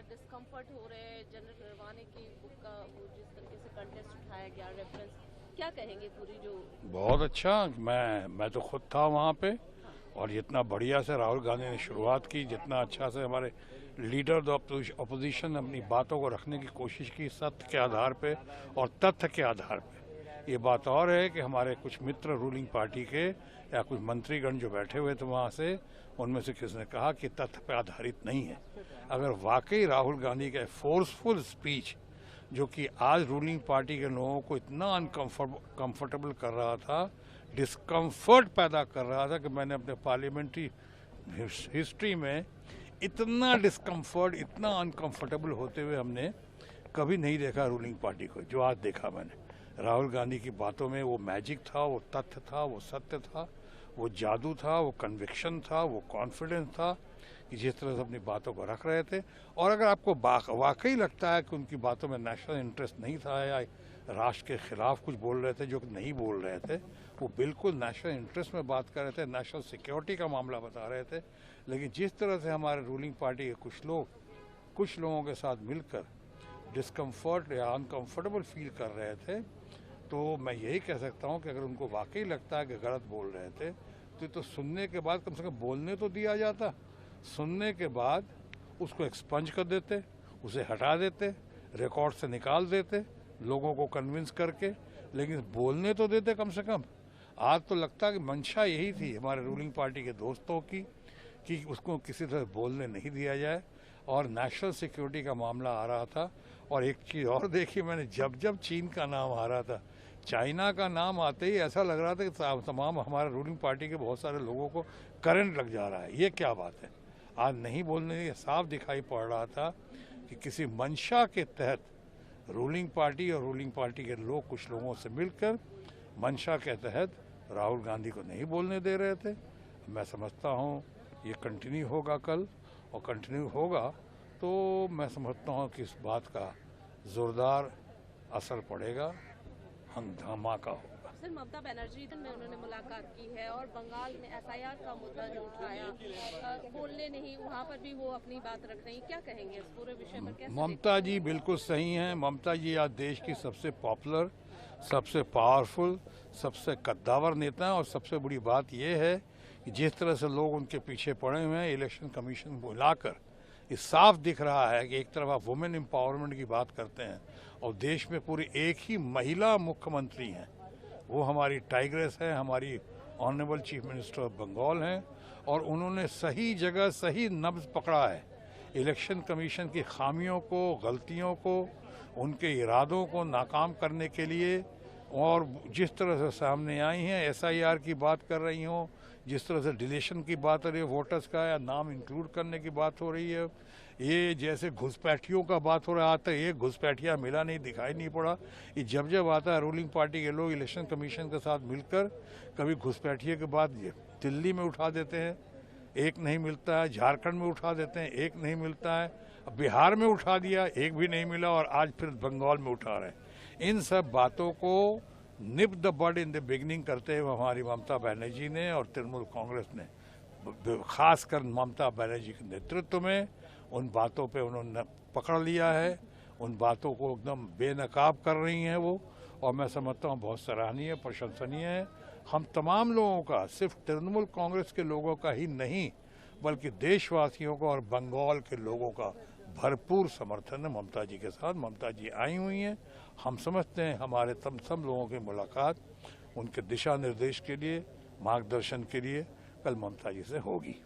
Discomfort हो रहे हैं जनरल नरवाने की बुक का वो जिस तरीके से कंटेस्ट उठाया गया रेफरेंस, क्या कहेंगे पूरी जो? बहुत अच्छा, मैं तो खुद था वहाँ पे, और जितना बढ़िया से राहुल गांधी ने शुरुआत की, जितना अच्छा से हमारे लीडर अपोजिशन अपनी बातों को रखने की कोशिश की सत्य के आधार पे और तथ्य के आधार पे। ये बात और है कि हमारे कुछ मित्र रूलिंग पार्टी के या कुछ मंत्रीगण जो बैठे हुए थे वहाँ से, उनमें से किसी ने कहा कि तथ्य पे आधारित नहीं है। अगर वाकई राहुल गांधी का फोर्सफुल स्पीच जो कि आज रूलिंग पार्टी के लोगों को इतना अनकंफर्टेबल कर रहा था, डिस्कम्फर्ट पैदा कर रहा था कि मैंने अपने पार्लियामेंट्री हिस्ट्री में इतना डिस्कम्फर्ट, इतना अनकंफर्टेबल होते हुए हमने कभी नहीं देखा रूलिंग पार्टी को, जो आज देखा मैंने। राहुल गांधी की बातों में वो मैजिक था, वो तथ्य था, वो सत्य था, वो जादू था, वो कन्विक्शन था, वो कॉन्फिडेंस था कि जिस तरह से अपनी बातों को रख रहे थे। और अगर आपको वाकई लगता है कि उनकी बातों में नेशनल इंटरेस्ट नहीं था या राष्ट्र के खिलाफ कुछ बोल रहे थे, जो नहीं बोल रहे थे, वो बिल्कुल नेशनल इंटरेस्ट में बात कर रहे थे, नेशनल सिक्योरिटी का मामला बता रहे थे। लेकिन जिस तरह से हमारे रूलिंग पार्टी के कुछ लोगों के साथ मिलकर डिस्कम्फर्ट या अनकंफर्टेबल फील कर रहे थे, तो मैं यही कह सकता हूं कि अगर उनको वाकई लगता है कि गलत बोल रहे थे तो सुनने के बाद कम से कम बोलने तो दिया जाता। सुनने के बाद उसको एक्सपंज कर देते, उसे हटा देते, रिकॉर्ड से निकाल देते, लोगों को कन्विंस करके, लेकिन बोलने तो देते कम से कम। आज तो लगता है कि मंशा यही थी हमारे रूलिंग पार्टी के दोस्तों की कि उसको किसी तरह बोलने नहीं दिया जाए, और नेशनल सिक्योरिटी का मामला आ रहा था। और एक चीज़ और देखी मैंने, जब चीन का नाम आ रहा था, चाइना का नाम आते ही ऐसा लग रहा था कि तमाम हमारे रूलिंग पार्टी के बहुत सारे लोगों को करंट लग जा रहा है। ये क्या बात है? आज नहीं बोलने, ये साफ दिखाई पड़ रहा था कि किसी मंशा के तहत रूलिंग पार्टी और रूलिंग पार्टी के लोग कुछ लोगों से मिलकर मंशा के तहत राहुल गांधी को नहीं बोलने दे रहे थे। मैं समझता हूँ ये कंटिन्यू होगा कल, और कंटिन्यू होगा तो मैं समझता हूँ कि इस बात का जोरदार असर पड़ेगा, धमाका होगा। सर, ममता बनर्जी में उन्होंने मुलाकात की है और बंगाल में एसआईआर का मुद्दा जो उठाया, बोलने नहीं, वहाँ पर भी वो अपनी बात रख रही, क्या कहेंगे इस पूरे विषय पर? कैसे ममता जी बिल्कुल सही हैं। ममता जी आज देश की सबसे पॉपुलर, सबसे पावरफुल, सबसे कद्दावर नेता हैं। और सबसे बड़ी बात यह है कि जिस तरह से लोग उनके पीछे पड़े हुए हैं, इलेक्शन कमीशन बुलाकर ये साफ दिख रहा है कि एक तरफ आप वुमेन एम्पावरमेंट की बात करते हैं और देश में पूरी एक ही महिला मुख्यमंत्री हैं, वो हमारी टाइग्रेस है, हमारी honourable chief minister of Bengal हैं, और उन्होंने सही जगह सही नब्ज पकड़ा है। इलेक्शन कमीशन की खामियों को, गलतियों को, उनके इरादों को नाकाम करने के लिए, और जिस तरह से सामने आई हैं, एसआईआर की बात कर रही हों, जिस तरह से डिलीशन की बात हो रही है, वोटर्स का या नाम इंक्लूड करने की बात हो रही है, ये जैसे घुसपैठियों का बात हो रहा था, ये घुसपैठिया मिला नहीं, दिखाई नहीं पड़ा। ये जब आता है रूलिंग पार्टी के लोग इलेक्शन कमीशन के साथ मिलकर, कभी घुसपैठिए के बाद दिल्ली में उठा देते हैं, एक नहीं मिलता है, झारखंड में उठा देते हैं, एक नहीं मिलता है, बिहार में उठा दिया, एक भी नहीं मिला, और आज फिर बंगाल में उठा रहे हैं। इन सब बातों को nip the bud in the beginning करते हुए हमारी ममता बनर्जी ने और तृणमूल कांग्रेस ने, खासकर ममता बनर्जी के नेतृत्व में, उन बातों पे उन्होंने पकड़ लिया है, उन बातों को एकदम बेनकाब कर रही हैं वो, और मैं समझता हूँ बहुत सराहनीय, प्रशंसनीय है। हम तमाम लोगों का, सिर्फ तृणमूल कांग्रेस के लोगों का ही नहीं, बल्कि देशवासियों का और बंगाल के लोगों का भरपूर समर्थन है ममता जी के साथ। ममता जी आई हुई हैं, हम समझते हैं हमारे सब लोगों की मुलाकात उनके दिशा निर्देश के लिए, मार्गदर्शन के लिए कल ममता जी से होगी।